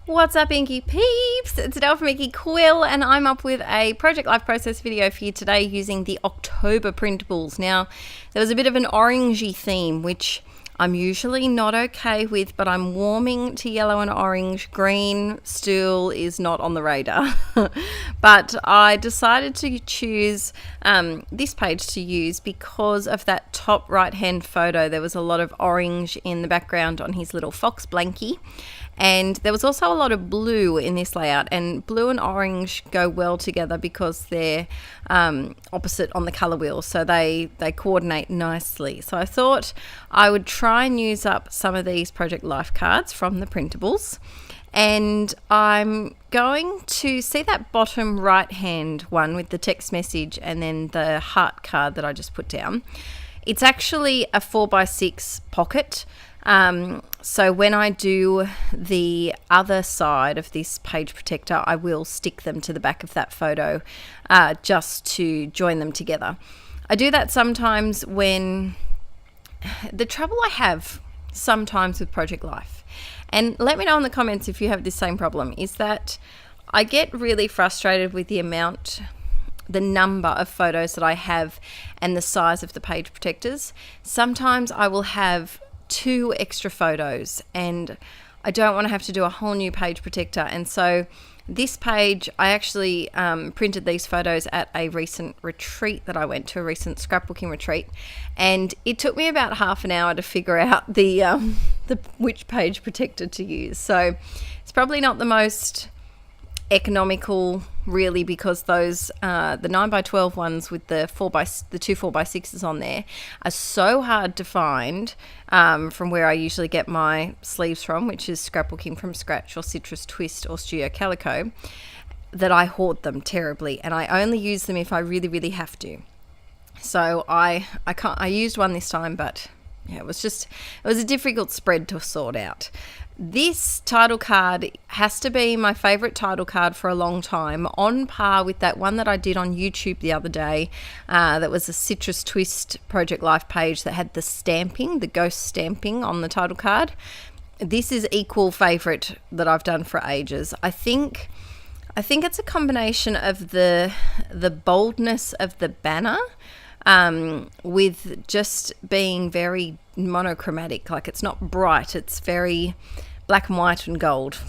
What's up, Inkie peeps? It's Adele from Inkie Quill, and I'm up with a Project Life Process video for you today using the October Printables. Now, there was a bit of an orangey theme, which I'm usually not okay with, but I'm warming to yellow and orange. Green still is not on the radar. But I decided to choose this page to use because of that top right-hand photo. There was a lot of orange in the background on his little Fauxbonichi. And there was also a lot of blue in this layout, and blue and orange go well together because they're opposite on the colour wheel, so they coordinate nicely. So I thought I would try and use up some of these Project Life cards from the Printables, and I'm going to see that bottom right hand one with the text message and then the heart card that I just put down. It's actually a 4x6 pocket. So when I do the other side of this page protector, I will stick them to the back of that photo just to join them together. I do that sometimes when the trouble I have sometimes with Project Life, and let me know in the comments if you have this same problem, is that I get really frustrated with the number of photos that I have and the size of the page protectors. Sometimes I will have 2 extra photos and I don't want to have to do a whole new page protector. And so this page, I actually printed these photos at a recent retreat that I went to, a recent scrapbooking retreat, and it took me about half an hour to figure out the which page protector to use. So it's probably not the most economical really, because those the 9x12 ones with the 2 4x6s on there are so hard to find from where I usually get my sleeves from, which is Scrapbooking from Scratch or Citrus Twist or Studio Calico, that I hoard them terribly, and I only use them if I really have to. So I used one this time, but yeah, it was a difficult spread to sort out. This title card has to be my favourite title card for a long time, on par with that one that I did on YouTube the other day. That was a Citrus Twist Project Life page that had the stamping, the ghost stamping on the title card. This is equal favourite that I've done for ages. I think it's a combination of the boldness of the banner with just being very monochromatic. Like, it's not bright, it's very black and white and gold.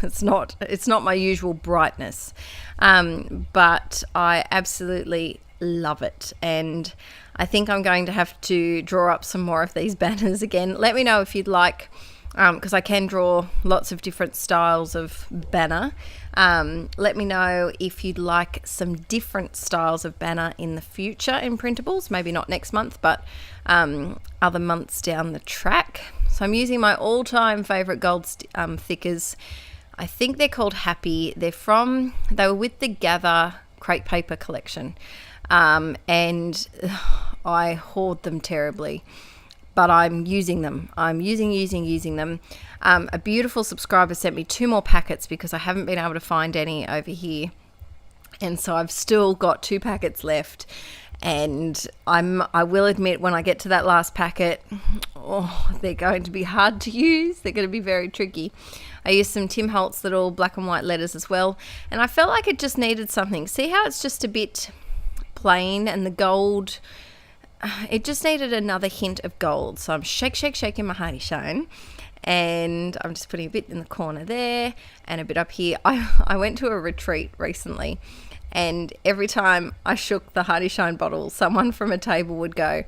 It's not my usual brightness, but I absolutely love it, and I think I'm going to have to draw up some more of these banners again. Let me know if you'd like, because I can draw lots of different styles of banner. Let me know if you'd like some different styles of banner in the future in Printables, maybe not next month, but other months down the track. So I'm using my all-time favourite gold thickers. I think they're called Happy. They were with the Gather Crate Paper collection, and I hoard them terribly, but I'm using them. I'm using them. A beautiful subscriber sent me 2 more packets because I haven't been able to find any over here, and so I've still got 2 packets left. And I will admit, when I get to that last packet, they're going to be hard to use. They're going to be very tricky. I used some Tim Holtz little black and white letters as well, and I felt like it just needed something. See how it's just a bit plain, and the gold, it just needed another hint of gold. So I'm shaking my hearty shine, and I'm just putting a bit in the corner there and a bit up here. I went to a retreat recently, and every time I shook the Hearty Shine bottle, someone from a table would go,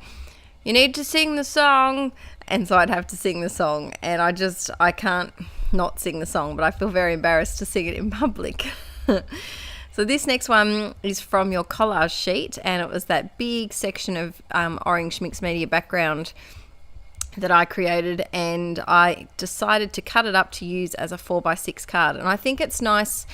"You need to sing the song." And so I'd have to sing the song, and I can't not sing the song, but I feel very embarrassed to sing it in public. So this next one is from your collage sheet, and it was that big section of orange mixed media background that I created, and I decided to cut it up to use as a 4x6 card. And I think it's nice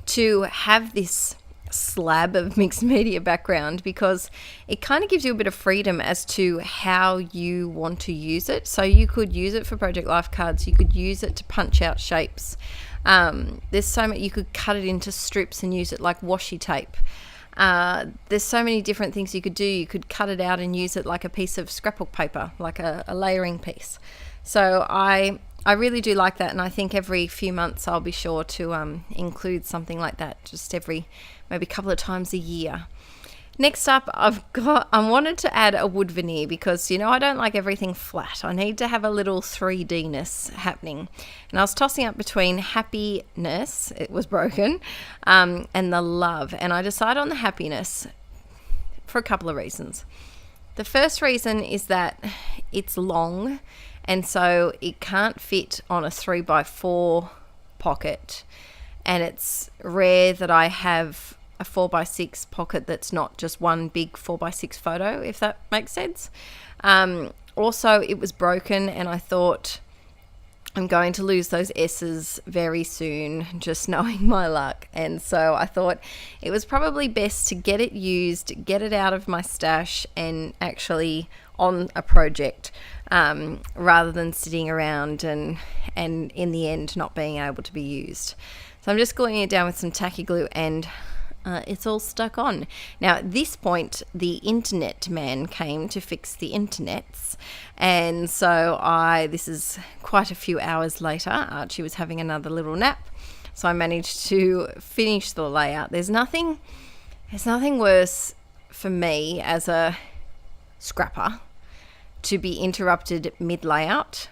to have this slab of mixed media background because it kind of gives you a bit of freedom as to how you want to use it. So you could use it for Project Life cards, you could use it to punch out shapes. There's so much, you could cut it into strips and use it like washi tape. There's so many different things you could do. You could cut it out and use it like a piece of scrapbook paper, like a layering piece. So I I really do like that, and I think every few months I'll be sure to include something like that, just every maybe couple of times a year. Next up, I wanted to add a wood veneer because, I don't like everything flat. I need to have a little 3D-ness happening. And I was tossing up between happiness, it was broken, and the love. And I decided on the happiness for a couple of reasons. The first reason is that it's long, and so it can't fit on a 3x4 pocket. And it's rare that I have a 4x6 pocket that's not just one big 4x6 photo, if that makes sense. Also, it was broken, and I thought I'm going to lose those S's very soon, just knowing my luck. And so I thought it was probably best to get it used, get it out of my stash, and actually on a project, rather than sitting around and in the end not being able to be used. So I'm just gluing it down with some tacky glue, and it's all stuck on. Now, at this point, the internet man came to fix the internets. And so this is quite a few hours later. Archie was having another little nap. So I managed to finish the layout. There's nothing worse for me as a scrapper to be interrupted mid-layout.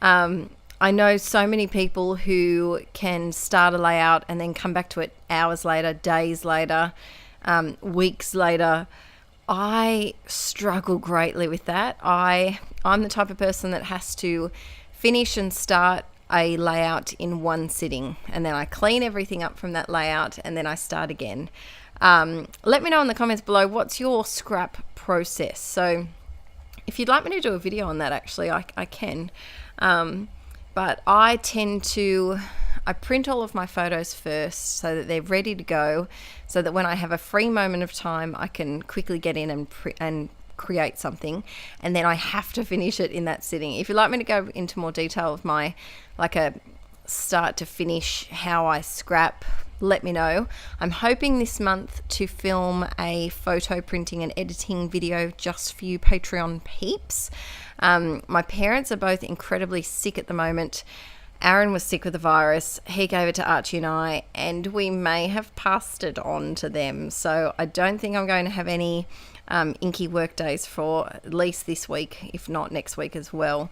I know so many people who can start a layout and then come back to it hours later, days later, weeks later. I struggle greatly with that. I'm the type of person that has to finish and start a layout in one sitting, and then I clean everything up from that layout, and then I start again. Let me know in the comments below, what's your scrap process? So if you'd like me to do a video on that, actually, I can. But I print all of my photos first so that they're ready to go, so that when I have a free moment of time, I can quickly get in and create something, and then I have to finish it in that sitting. If you'd like me to go into more detail of my, like a start to finish, how I scrap, let me know. I'm hoping this month to film a photo printing and editing video just for you Patreon peeps. My parents are both incredibly sick at the moment. Aaron was sick with the virus. He gave it to Archie and I, and we may have passed it on to them. So I don't think I'm going to have any Inkie work days for at least this week, if not next week as well.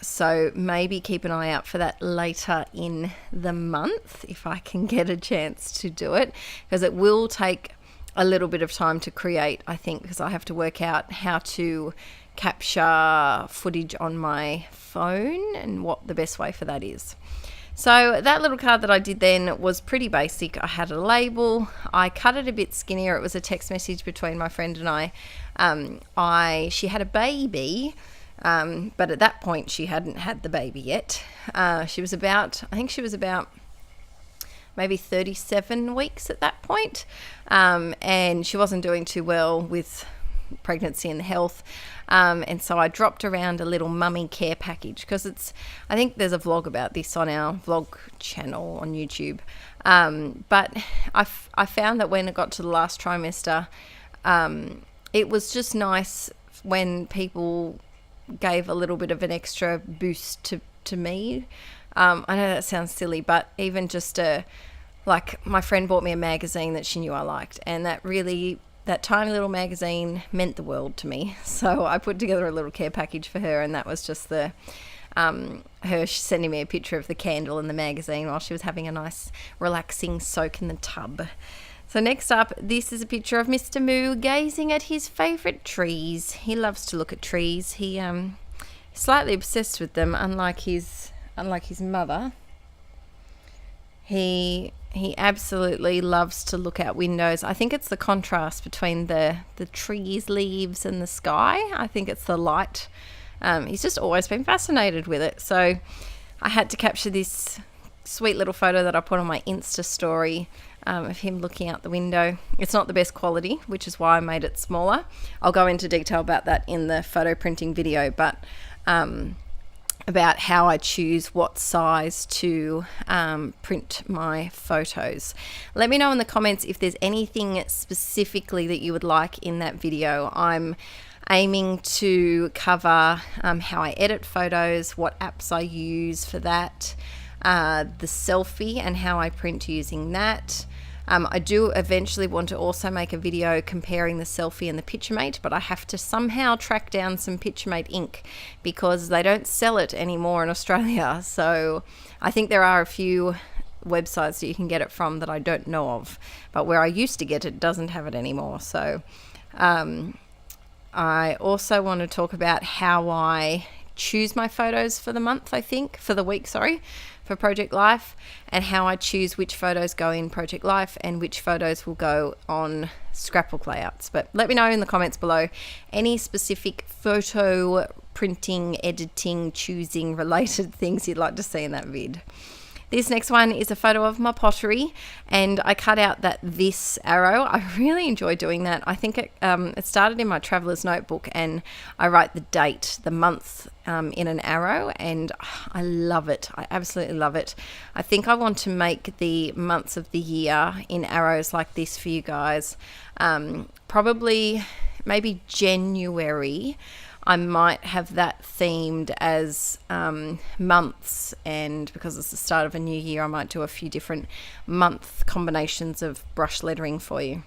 So maybe keep an eye out for that later in the month, if I can get a chance to do it, because it will take a little bit of time to create, I think, because I have to work out how to capture footage on my phone and what the best way for that is. So that little card that I did then was pretty basic. I had a label. I cut it a bit skinnier. It was a text message between my friend and I. She had a baby, but at that point she hadn't had the baby yet. She was about maybe 37 weeks at that point, and she wasn't doing too well with pregnancy and health, and so I dropped around a little mummy care package, because I think there's a vlog about this on our vlog channel on YouTube, but I found that when it got to the last trimester, it was just nice when people gave a little bit of an extra boost to me. I know that sounds silly, but even just like my friend bought me a magazine that she knew I liked, and that tiny little magazine meant the world to me. So I put together a little care package for her, and that was just her sending me a picture of the candle and the magazine while she was having a nice relaxing soak in the tub. So next up, this is a picture of Mr. Moo gazing at his favourite trees. He loves to look at trees. He's slightly obsessed with them, unlike his mother. He absolutely loves to look out windows. I think it's the contrast between the trees, leaves, and the sky. I think it's the light. He's just always been fascinated with it. So I had to capture this sweet little photo that I put on my Insta story of him looking out the window. It's not the best quality, which is why I made it smaller. I'll go into detail about that in the photo printing video, but about how I choose what size to print my photos. Let me know in the comments if there's anything specifically that you would like in that video. I'm aiming to cover how I edit photos, what apps I use for that, the selfie and how I print using that. I do eventually want to also make a video comparing the selfie and the Picturemate, but I have to somehow track down some Picturemate ink because they don't sell it anymore in Australia. So I think there are a few websites that you can get it from that I don't know of, but where I used to get it doesn't have it anymore. So I also want to talk about how I choose my photos for the month, for the week, for Project Life, and how I choose which photos go in Project Life and which photos will go on scrapbook layouts. But let me know in the comments below any specific photo printing, editing, choosing related things you'd like to see in that vid. This next one is a photo of my pottery, and I cut out this arrow. I really enjoy doing that. I think it started in my traveler's notebook, and I write the date, the month in an arrow, and I love it. I absolutely love it. I think I want to make the months of the year in arrows like this for you guys. Probably maybe January. I might have that themed as months, and because it's the start of a new year, I might do a few different month combinations of brush lettering for you.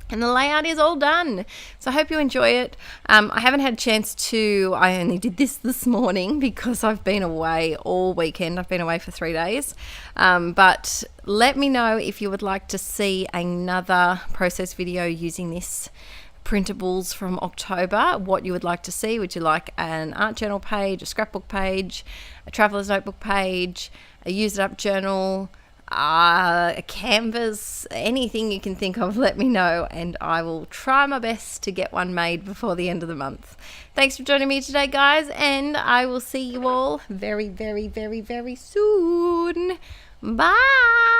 And the layout is all done, so I hope you enjoy it. I haven't had a chance to, I only did this morning because I've been away all weekend. I've been away for 3 days, but let me know if you would like to see another process video using this Printables from October, what you would like to see. Would you like an art journal page, a scrapbook page, a traveler's notebook page, a use it up journal, a canvas, anything you can think of, let me know, and I will try my best to get one made before the end of the month. Thanks for joining me today, guys, and I will see you all very, very, very, very soon. Bye.